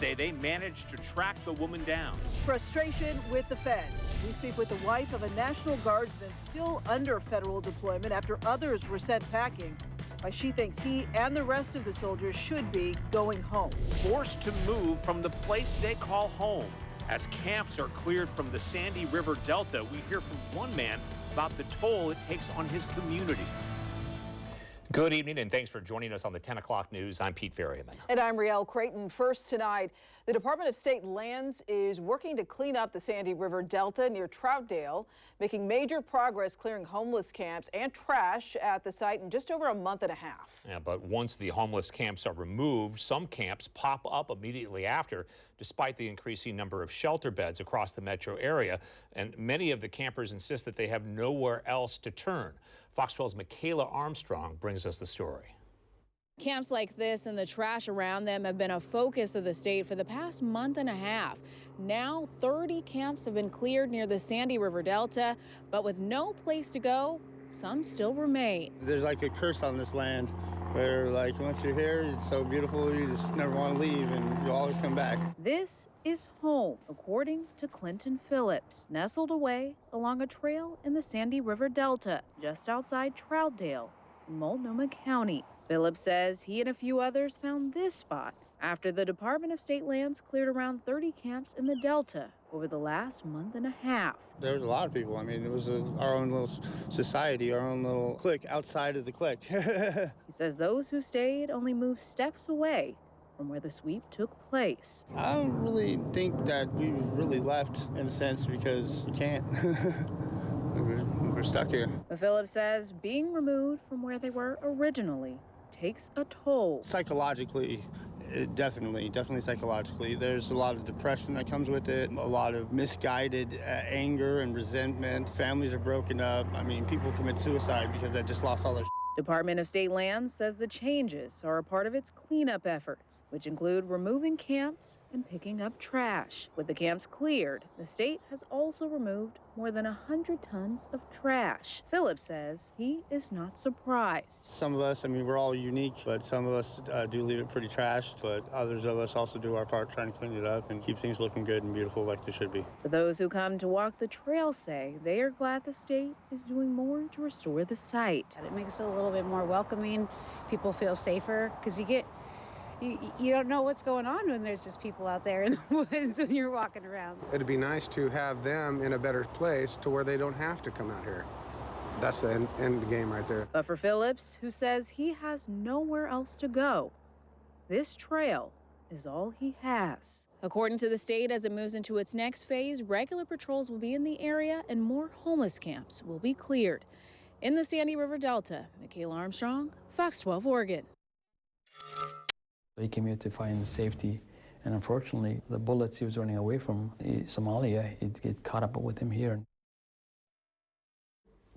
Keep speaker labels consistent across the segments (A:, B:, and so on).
A: say they managed to track the woman down.
B: Frustration with the feds. We speak with the wife of a National Guardsman still under federal deployment after others were sent packing. Why she thinks he and the rest of the soldiers should be going home.
A: Forced to move from the place they call home. As camps are cleared from the Sandy River Delta, we hear from one man about the toll it takes on his community. Good evening, and thanks for joining us on the 10 o'clock news. I'm Pete Ferryman.
B: And I'm Rielle Creighton. First tonight, the Department of State Lands is working to clean up the Sandy River Delta near Troutdale, making major progress clearing homeless camps and trash at the site in just over a month and a half.
A: Yeah, but once the homeless camps are removed, some camps pop up immediately after, despite the increasing number of shelter beds across the metro area. And many of the campers insist that they have nowhere else to turn. Fox 12's Michaela Armstrong brings us the story.
C: Camps like this and the trash around them have been a focus of the state for the past month and a half. Now 30 camps have been cleared near the Sandy River Delta, but with no place to go, some still remain.
D: There's like a curse on this land where like once you're here, it's so beautiful, you just never want to leave and you'll always come back.
C: This is home, according to Clinton Phillips, nestled away along a trail in the Sandy River Delta, just outside Troutdale, in Multnomah County. Phillips says he and a few others found this spot after the Department of State Lands cleared around 30 camps in the Delta over the last month and a half.
D: There was a lot of people. I mean, it was our own little society, our own little clique outside of the clique.
C: He says those who stayed only moved steps away from where the sweep took place.
D: I don't really think that we really left in a sense because you can't. We're stuck here.
C: But Phillips says being removed from where they were originally takes a toll.
D: Psychologically, definitely psychologically. There's a lot of depression that comes with it, a lot of misguided anger and resentment. Families are broken up. I mean, people commit suicide because they just lost all their
C: Department of State Lands says the changes are a part of its cleanup efforts, which include removing camps and picking up trash. With the camps cleared, the state has also removed more than 100 tons of trash. Phillips says he is not surprised.
D: Some of us, I mean, we're all unique, but some of us do leave it pretty trashed, but others of us also do our part trying to clean it up and keep things looking good and beautiful like they should be.
C: But those who come to walk the trail say they are glad the state is doing more to restore the site.
E: It makes it a little bit more welcoming. People feel safer because you don't know what's going on when there's just people out there in the woods when you're walking around.
F: It'd be nice to have them in a better place to where they don't have to come out here. That's the end of the game right there.
C: But for Phillips, who says he has nowhere else to go, this trail is all he has. According to the state, as it moves into its next phase, regular patrols will be in the area and more homeless camps will be cleared. In the Sandy River Delta, Michaela Armstrong, Fox 12 Oregon.
G: He came here to find safety, and unfortunately, the bullets he was running away from Somalia, it caught up with him here.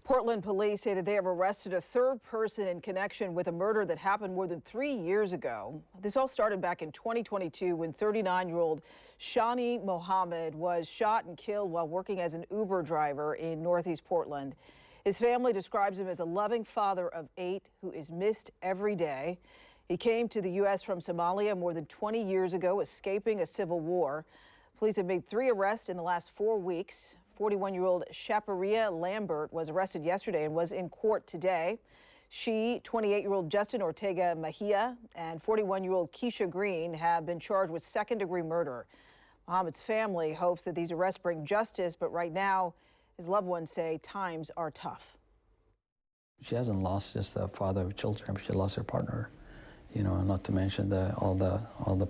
B: Portland police say that they have arrested a third person in connection with a murder that happened more than 3 years ago. This all started back in 2022 when 39-year-old Shani Mohammed was shot and killed while working as an Uber driver in Northeast Portland. His family describes him as a loving father of 8 who is missed every day. He came to the U.S. from Somalia more than 20 years ago, escaping a civil war. Police have made 3 arrests in the last 4 weeks. 41-year-old Shaparia Lambert was arrested yesterday and was in court today. She, 28-year-old Justin Ortega Mejia, and 41-year-old Keisha Green have been charged with second-degree murder. Mohammed's family hopes that these arrests bring justice, but right now, his loved ones say times are tough.
G: She hasn't lost just the father of children, she lost her partner. You know, not to mention all the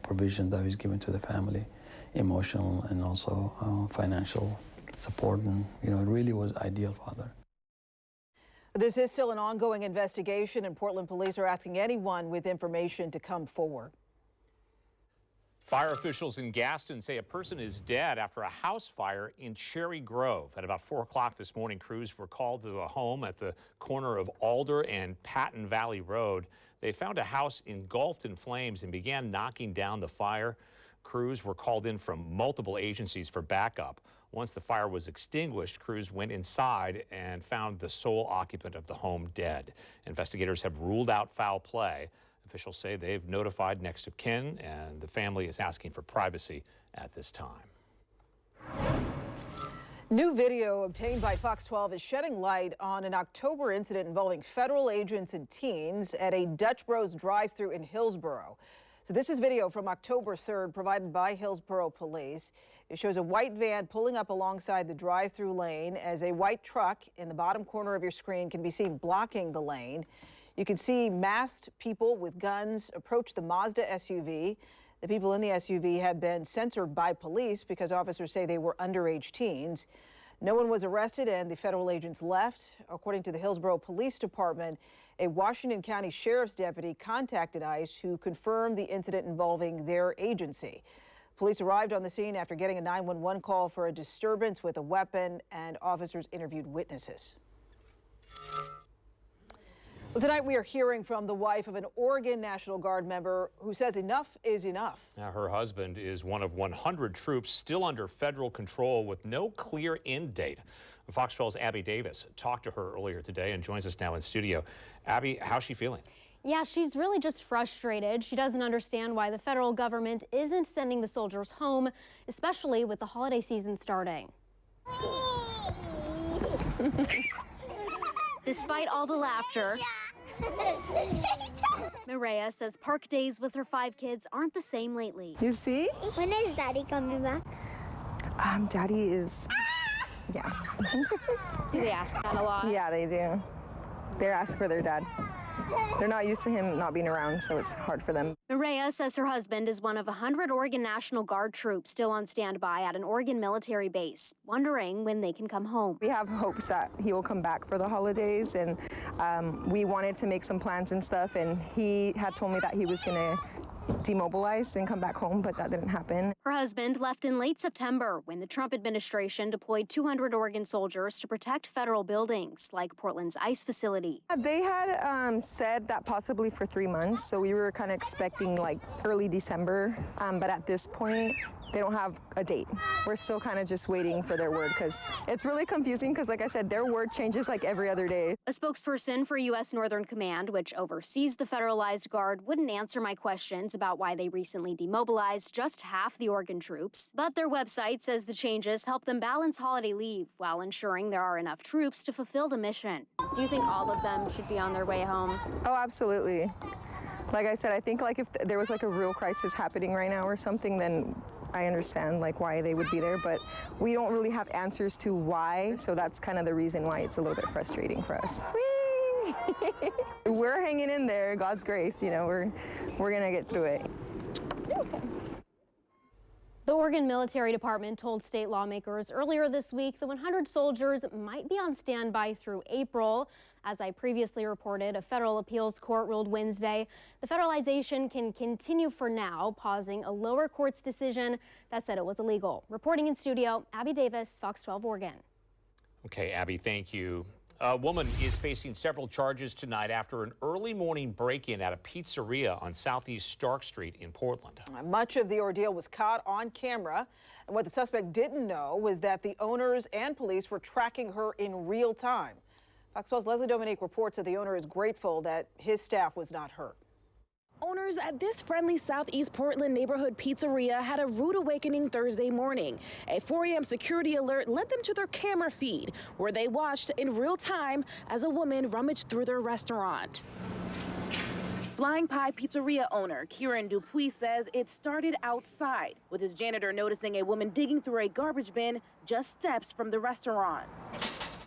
G: provision that was given to the family, emotional and also financial support, and you know, it really was ideal father.
B: This is still an ongoing investigation, and Portland police are asking anyone with information to come forward.
A: Fire officials in Gaston say a person is dead after a house fire in Cherry Grove. At about 4 o'clock this morning, crews were called to a home at the corner of Alder and Patton Valley Road. They found a house engulfed in flames and began knocking down the fire. Crews were called in from multiple agencies for backup. Once the fire was extinguished, crews went inside and found the sole occupant of the home dead. Investigators have ruled out foul play. Officials say they've notified next of kin, and the family is asking for privacy at this time.
B: New video obtained by Fox 12 is shedding light on an October incident involving federal agents and teens at a Dutch Bros drive-thru in Hillsborough. So this is video from October 3rd provided by Hillsborough Police. It shows a white van pulling up alongside the drive-thru lane as a white truck in the bottom corner of your screen can be seen blocking the lane. You can see masked people with guns approach the Mazda SUV. The people in the SUV have been censored by police because officers say they were underage teens. No one was arrested and the federal agents left. According to the Hillsborough Police Department, a Washington County Sheriff's deputy contacted ICE who confirmed the incident involving their agency. Police arrived on the scene after getting a 911 call for a disturbance with a weapon, and officers interviewed witnesses. Well, tonight we are hearing from the wife of an Oregon National Guard member who says enough is enough.
A: Now, her husband is one of 100 troops still under federal control with no clear end date. Fox 12's Abby Davis talked to her earlier today and joins us now in studio. Abby, how's she feeling?
H: Yeah, she's really just frustrated. She doesn't understand why the federal government isn't sending the soldiers home, especially with the holiday season starting. Despite all the laughter, Mireya says park days with her 5 kids aren't the same lately.
I: You see?
J: When is Daddy coming back?
I: Daddy is, yeah.
H: Do they ask that a lot?
I: Yeah, they do. They ask for their dad. They're not used to him not being around, so it's hard for them.
H: Mireya says her husband is one of 100 Oregon National Guard troops still on standby at an Oregon military base, wondering when they can come home.
I: We have hopes that he will come back for the holidays, and we wanted to make some plans and stuff, and he had told me that he was going to demobilize and come back home, but that didn't happen.
H: Her husband left in late September when the Trump administration deployed 200 Oregon soldiers to protect federal buildings like Portland's ICE facility.
I: They had said that possibly for 3 months, so we were kind of expecting like early December, but at this point, they don't have a date. We're still kind of just waiting for their word because it's really confusing because, like I said, their word changes like every other day.
H: A spokesperson for U.S. Northern Command, which oversees the federalized guard, wouldn't answer my questions about why they recently demobilized just half the Oregon troops. But their website says the changes help them balance holiday leave while ensuring there are enough troops to fulfill the mission. Do you think all of them should be on their way home?
I: Oh, absolutely. Like I said, I think like if there was like a real crisis happening right now or something, then I understand like why they would be there, but we don't really have answers to why, so that's kind of the reason why it's a little bit frustrating for us. We're hanging in there, God's grace, you know, we're gonna get through it.
H: The Oregon Military Department told state lawmakers earlier this week that 100 soldiers might be on standby through April. As I previously reported, a federal appeals court ruled Wednesday the federalization can continue for now, pausing a lower court's decision that said it was illegal. Reporting in studio, Abby Davis, Fox 12 Oregon.
A: Okay, Abby, thank you. A woman is facing several charges tonight after an early morning break-in at a pizzeria on Southeast Stark Street in Portland.
B: Much of the ordeal was caught on camera, and what the suspect didn't know was that the owners and police were tracking her in real time. Fox 12's Leslie Dominique reports that the owner is grateful that his staff was not hurt.
K: Owners at this friendly Southeast Portland neighborhood pizzeria had a rude awakening Thursday morning. A 4 a.m. security alert led them to their camera feed, where they watched in real time as a woman rummaged through their restaurant. Flying Pie Pizzeria owner Kieran Dupuis says it started outside, with his janitor noticing a woman digging through a garbage bin just steps from the restaurant.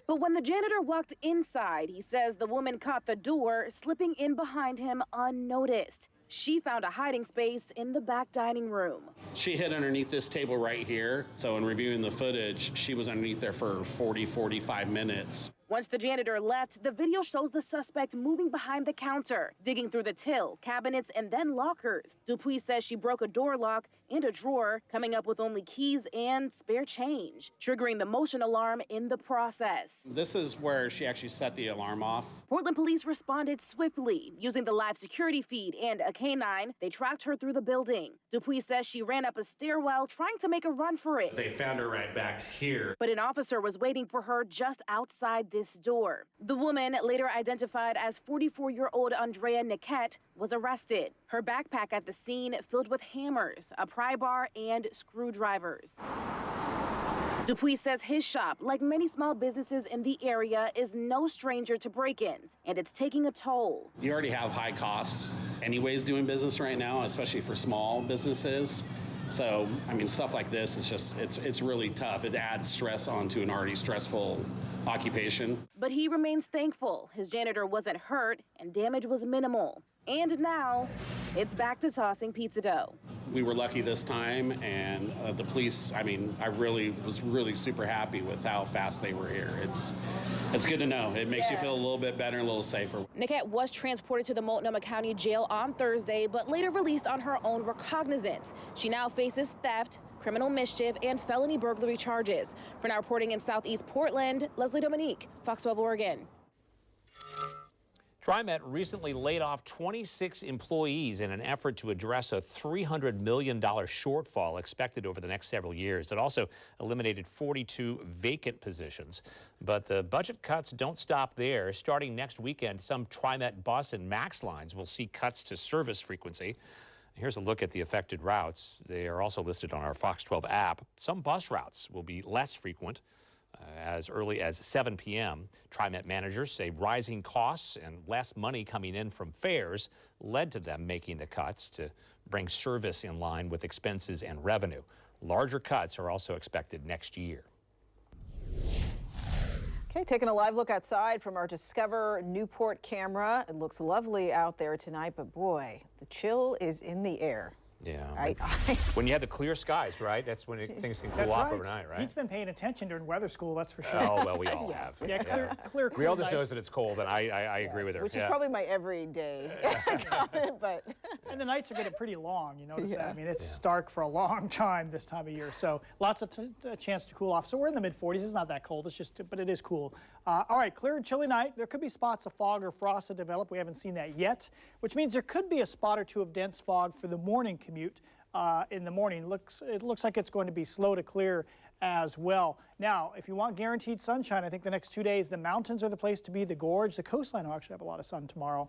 K: But when the janitor walked inside, he says the woman caught the door, slipping in behind him unnoticed. She found a hiding space in the back dining room.
L: She hid underneath this table right here. So in reviewing the footage, she was underneath there for 45 minutes.
K: Once the janitor left, the video shows the suspect moving behind the counter, digging through the till, cabinets, and then lockers. Dupuis says she broke a door lock and a drawer, coming up with only keys and spare change, triggering the motion alarm in the process.
L: This is where she actually set the alarm off.
K: Portland police responded swiftly. Using the live security feed and a canine, they tracked her through the building. Dupuis says she ran up a stairwell trying to make a run for it.
L: They found her right back here.
K: But an officer was waiting for her just outside this his door. The woman, later identified as 44-year-old Andrea Niquette, was arrested. Her backpack at the scene filled with hammers, a pry bar, and screwdrivers. Dupuis says his shop, like many small businesses in the area, is no stranger to break-ins, and it's taking a toll.
L: You already have high costs anyways doing business right now, especially for small businesses. So, I mean, stuff like this is just, it's really tough. It adds stress onto an already stressful occupation.
K: But he remains thankful his janitor wasn't hurt and damage was minimal. And now, it's back to tossing pizza dough.
L: We were lucky this time, and the police, I mean, I was really super happy with how fast they were here. It's good to know. It makes you feel a little bit better and a little safer.
K: Niquette was transported to the Multnomah County Jail on Thursday, but later released on her own recognizance. She now faces theft, criminal mischief, and felony burglary charges. For now reporting in Southeast Portland, Leslie Dominique, Fox 12 Oregon.
A: TriMet recently laid off 26 employees in an effort to address a $300 million shortfall expected over the next several years. It also eliminated 42 vacant positions. But the budget cuts don't stop there. Starting next weekend, some TriMet bus and MAX lines will see cuts to service frequency. Here's a look at the affected routes. They are also listed on our Fox 12 app. Some bus routes will be less frequent. As early as 7 p.m. TriMet managers say rising costs and less money coming in from fares led to them making the cuts to bring service in line with expenses and revenue. Larger cuts are also expected next year.
B: Okay, taking a live look outside from our Discover Newport camera. It looks lovely out there tonight, but boy, the chill is in the air.
A: Yeah. When you have the clear skies, right? That's when things can cool off overnight, right?
M: Pete's been paying attention during weather school, that's for sure.
A: Oh, well, we all have.
M: Yeah, clear
A: Griel just knows that it's cold, and I agree with her.
B: Which is probably my everyday comment, but.
M: And the nights are getting pretty long, you notice that? I mean, it's dark for a long time this time of year, so lots of chance to cool off. So we're in the mid-40s. It's not that cold, it's just, but it is cool. All right, clear and chilly night. There could be spots of fog or frost that develop. We haven't seen that yet, which means there could be a spot or two of dense fog for the morning commute. In the morning. It looks like it's going to be slow to clear as well. Now, if you want guaranteed sunshine, I think the next 2 days, the mountains are the place to be, the gorge. The coastline will actually have a lot of sun tomorrow.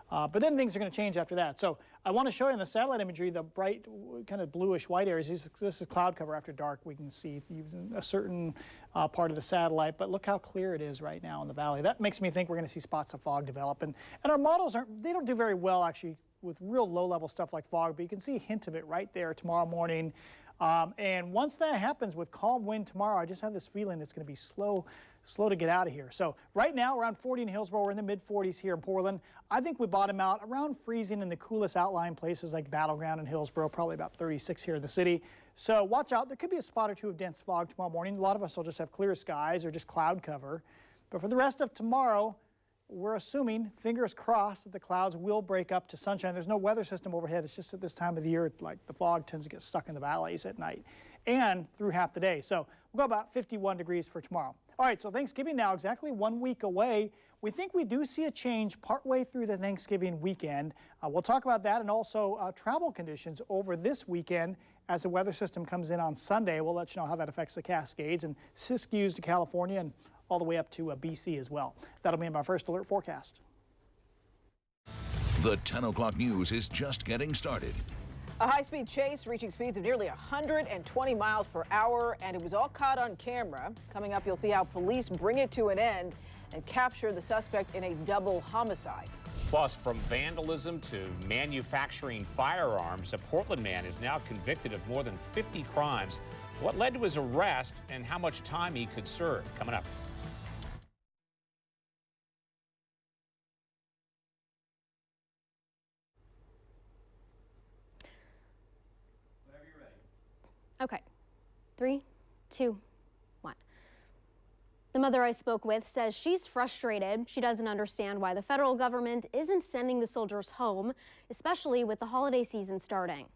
M: But then things are going to change after that. So I want to show you in the satellite imagery the bright, kind of bluish white areas. This is cloud cover after dark. We can see using a certain part of the satellite, but look how clear it is right now in the valley. That makes me think we're going to see spots of fog develop. And our models they don't do very well actually with real low-level stuff like fog, but you can see a hint of it right there tomorrow morning. And once that happens with calm wind tomorrow, I just have this feeling it's going to be slow to get out of here. So right now, around 40 in Hillsborough, we're in the mid-40s here in Portland. I think we bottom out around freezing in the coolest outlying places like Battleground and Hillsborough, probably about 36 here in the city. So watch out. There could be a spot or two of dense fog tomorrow morning. A lot of us will just have clear skies or just cloud cover. But for the rest of tomorrow, we're assuming, fingers crossed, that the clouds will break up to sunshine. There's no weather system overhead. It's just at this time of the year, like the fog tends to get stuck in the valleys at night and through half the day. So we'll go about 51 degrees for tomorrow. All right, so Thanksgiving now exactly 1 week away. We think we do see a change partway through the Thanksgiving weekend. We'll talk about that and also travel conditions over this weekend as the weather system comes in on Sunday. We'll let you know how that affects the Cascades and Siskiyous to California and all the way up to BC as well. That'll be in my first alert forecast.
N: The 10 o'clock news is just getting started.
B: A high-speed chase reaching speeds of nearly 120 miles per hour, and it was all caught on camera. Coming up, you'll see how police bring it to an end and capture the suspect in a double homicide.
A: Plus, from vandalism to manufacturing firearms, a Portland man is now convicted of more than 50 crimes. What led to his arrest and how much time he could serve? Coming up.
H: Okay, 3, 2, 1. The mother I spoke with says she's frustrated. She doesn't understand why the federal government isn't sending the soldiers home, especially with the holiday season starting.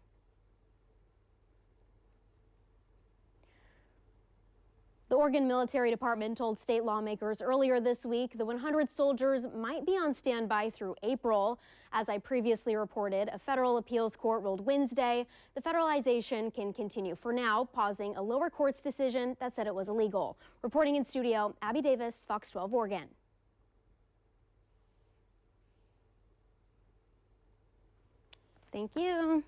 H: The Oregon Military Department told state lawmakers earlier this week the 100 soldiers might be on standby through April. As I previously reported, a federal appeals court ruled Wednesday the federalization can continue for now, pausing a lower court's decision that said it was illegal. Reporting in studio, Abby Davis, Fox 12 Oregon. Thank you.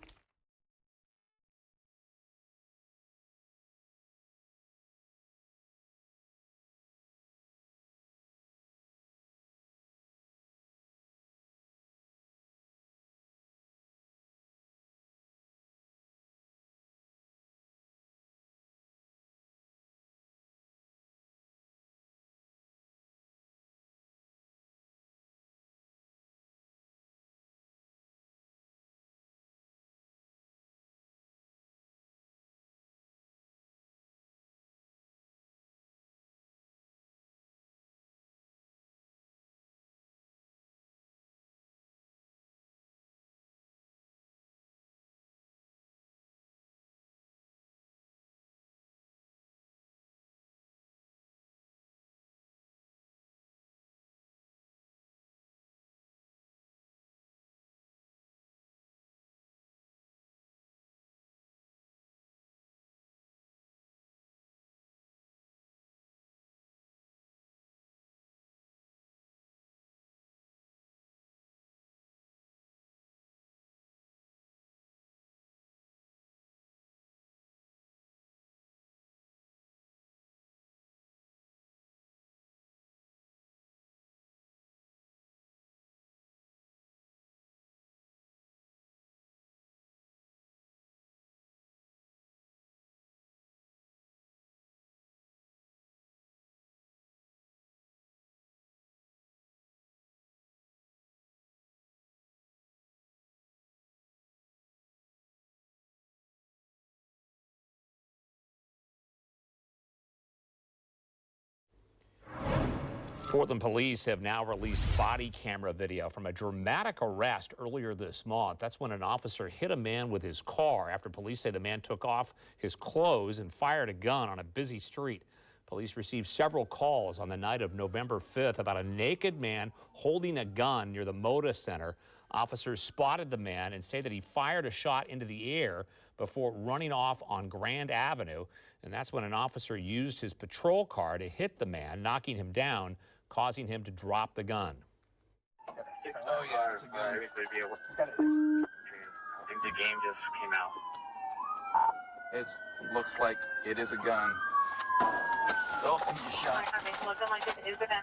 A: Portland police have now released body camera video from a dramatic arrest earlier this month. That's when an officer hit a man with his car after police say the man took off his clothes and fired a gun on a busy street. Police received several calls on the night of November 5th about a naked man holding a gun near the Moda Center. Officers spotted the man and say that he fired a shot into the air before running off on Grand Avenue. And that's when an officer used his patrol car to hit the man, knocking him down, causing him to drop the gun.
O: Oh yeah, it's a gun. I think the game just came out. It looks like it is a gun. Oh, he just shot.
P: Looking like it is a gun.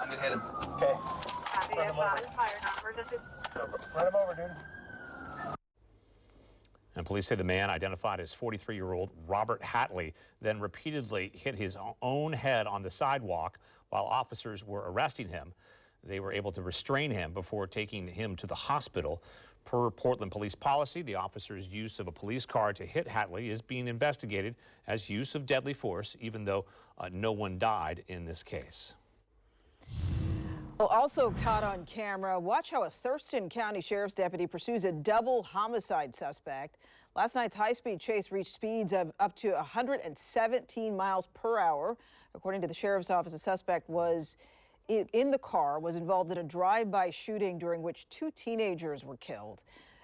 O: I'm gonna hit him.
P: Okay. Copy, a shot is fired on emergency.
O: Run him over, dude.
A: And police say the man, identified as 43-year-old Robert Hatley, then repeatedly hit his own head on the sidewalk while officers were arresting him. They were able to restrain him before taking him to the hospital. Per Portland police policy, the officer's use of a police car to hit Hatley is being investigated as use of deadly force, even though no one died in this case.
B: Well, also caught on camera, watch how a Thurston County Sheriff's deputy pursues a double homicide suspect. Last night's high-speed chase reached speeds of up to 117 miles per hour. According to the sheriff's office, the suspect was in the car, was involved in a drive-by shooting during which 2 teenagers were killed.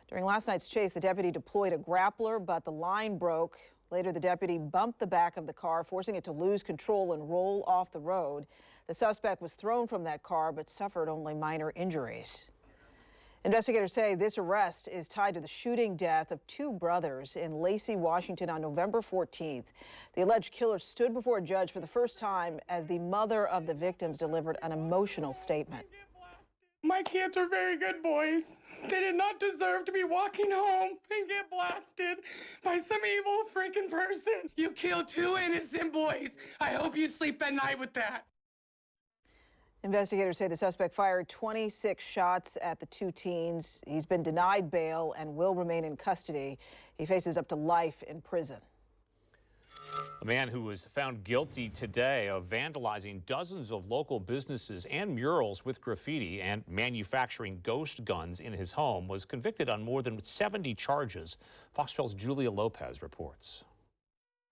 B: During last night's chase, the deputy deployed a grappler, but the line broke. Later, the deputy bumped the back of the car, forcing it to lose control and roll off the road. The suspect was thrown from that car, but suffered only minor injuries. Investigators say this arrest is tied to the shooting death of 2 brothers in Lacey, Washington on November 14th. The alleged killer stood before a judge for the first time as the mother of the victims delivered an emotional statement.
Q: My kids are very good boys. They did not deserve to be walking home and get blasted by some evil freaking person. You killed 2 innocent boys. I hope you sleep at night with that.
B: Investigators say the suspect fired 26 shots at the 2 teens. He's been denied bail and will remain in custody. He faces up to life in prison.
A: A man who was found guilty today of vandalizing dozens of local businesses and murals with graffiti and manufacturing ghost guns in his home was convicted on more than 70 charges. Fox 12's Julia Lopez reports.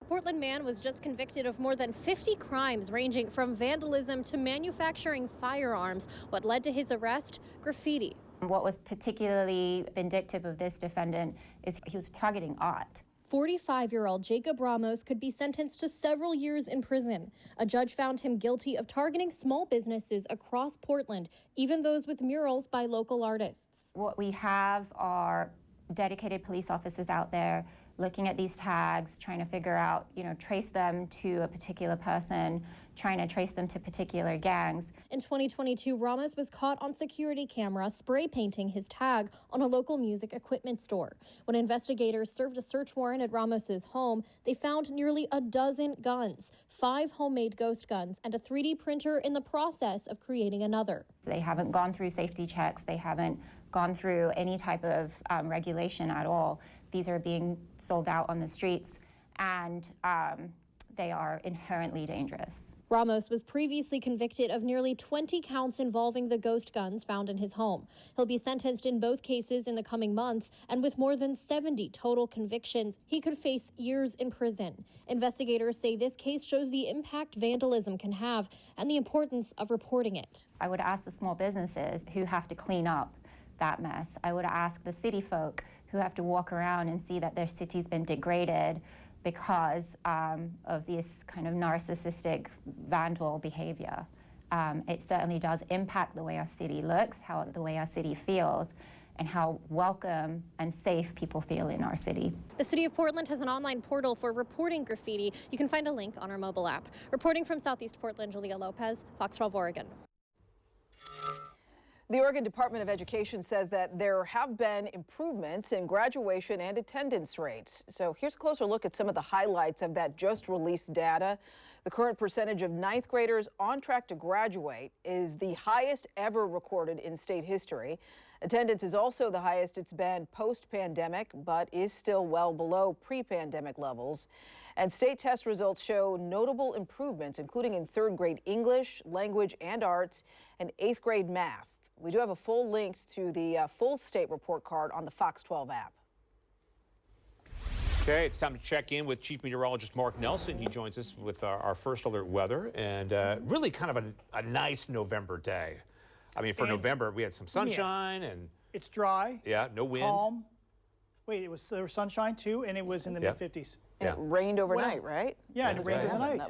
H: A Portland man was just convicted of more than 50 crimes ranging from vandalism to manufacturing firearms. What led to his arrest? Graffiti.
R: What was particularly vindictive of this defendant is he was targeting art.
H: 45-year-old Jacob Ramos could be sentenced to several years in prison. A judge found him guilty of targeting small businesses across Portland, even those with murals by local artists.
R: What we have are dedicated police officers out there looking at these tags, trying to figure out, trace them to a particular person, trying to trace them to particular gangs.
H: In 2022, Ramos was caught on security camera spray painting his tag on a local music equipment store. When investigators served a search warrant at Ramos's home, they found nearly a dozen guns, 5 homemade ghost guns, and a 3D printer in the process of creating another.
R: They haven't gone through safety checks. They haven't gone through any type of regulation at all. These are being sold out on the streets, and they are inherently dangerous.
H: Ramos was previously convicted of nearly 20 counts involving the ghost guns found in his home. He'll be sentenced in both cases in the coming months, and with more than 70 total convictions, he could face years in prison. Investigators say this case shows the impact vandalism can have and the importance of reporting it.
R: I would ask the small businesses who have to clean up that mess. I would ask the city folk who have to walk around and see that their city's been degraded because of this kind of narcissistic vandal behavior. It certainly does impact the way our city looks, the way our city feels, and how welcome and safe people feel in our city.
H: The City of Portland has an online portal for reporting graffiti. You can find a link on our mobile app. Reporting from Southeast Portland, Julia Lopez, Fox 12 Oregon.
B: The Oregon Department of Education says that there have been improvements in graduation and attendance rates. So here's a closer look at some of the highlights of that just released data. The current percentage of 9th graders on track to graduate is the highest ever recorded in state history. Attendance is also the highest it's been post-pandemic, but is still well below pre-pandemic levels. And state test results show notable improvements, including in 3rd grade English, language and arts, and 8th grade math. We do have a full link to the full state report card on the Fox 12 app.
A: Okay, it's time to check in with Chief Meteorologist Mark Nelson. He joins us with our first alert weather, and really kind of a nice November day. I mean, for November, we had some sunshine and...
M: It's dry.
A: Yeah, no wind.
M: Calm. Wait, there was sunshine too, and it was in the mid-50s.
B: And it rained overnight, right?
M: Yeah, and it rained overnight.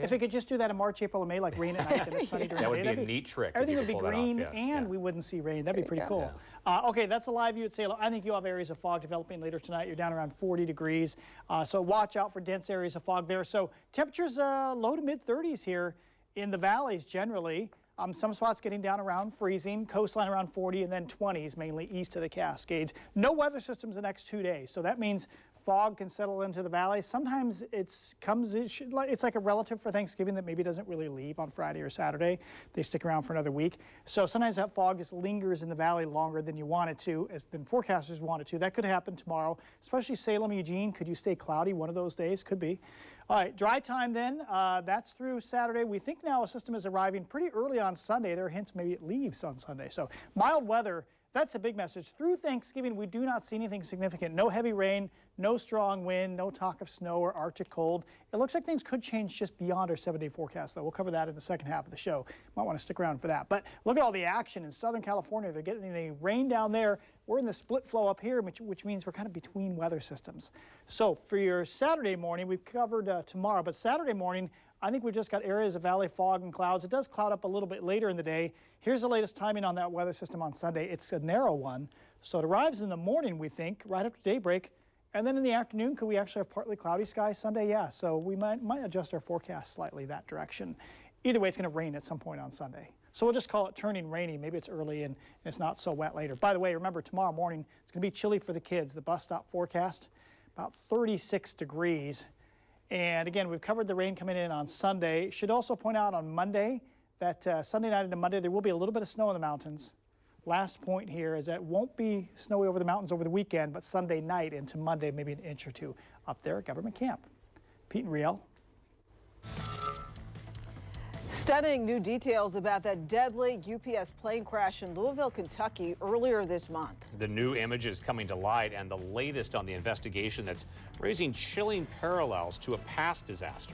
M: If it could just do that in March, April, and May, like rain at night and it's sunny during the day.
A: That would be a neat trick.
M: Everything would be green, and we wouldn't see rain. That'd be pretty cool. Okay, that's a live view at Salem. I think you have areas of fog developing later tonight. You're down around 40 degrees, so watch out for dense areas of fog there. So temperatures low to mid-30s here in the valleys generally. Some spots getting down around freezing, coastline around 40, and then 20s, mainly east of the Cascades. No weather systems the next 2 days, so that means fog can settle into the valley. Sometimes it's like a relative for Thanksgiving that maybe doesn't really leave on Friday or Saturday. They stick around for another week. So sometimes that fog just lingers in the valley longer than you want it to, than forecasters want it to. That could happen tomorrow, especially Salem, Eugene. Could you stay cloudy one of those days? Could be. All right, dry time then. That's through Saturday. We think now a system is arriving pretty early on Sunday. There are hints maybe it leaves on Sunday. So mild weather. That's a big message. Through Thanksgiving, we do not see anything significant. No heavy rain, no strong wind, no talk of snow or Arctic cold. It looks like things could change just beyond our 7-day forecast, though. We'll cover that in the second half of the show. Might want to stick around for that. But look at all the action in Southern California. They're getting the rain down there. We're in the split flow up here, which means we're kind of between weather systems. So for your Saturday morning, we've covered tomorrow, but Saturday morning, I think we've just got areas of valley fog and clouds. It does cloud up a little bit later in the day. Here's the latest timing on that weather system on Sunday. It's a narrow one, so it arrives in the morning, we think, right after daybreak. And then in the afternoon, could we actually have partly cloudy skies Sunday? Yeah, so we might adjust our forecast slightly that direction. Either way, it's going to rain at some point on Sunday. So we'll just call it turning rainy. Maybe it's early and it's not so wet later. By the way, remember tomorrow morning, it's going to be chilly for the kids. The bus stop forecast, about 36 degrees. And again, we've covered the rain coming in on Sunday. Should also point out on Monday that Sunday night into Monday, there will be a little bit of snow in the mountains. Last point here is that it won't be snowy over the mountains over the weekend, but Sunday night into Monday, maybe an inch or two up there at Government Camp. Pete and Riel.
B: Stunning new details about that deadly UPS plane crash in Louisville, Kentucky earlier this month.
A: The new images coming to light and the latest on the investigation that's raising chilling parallels to a past disaster.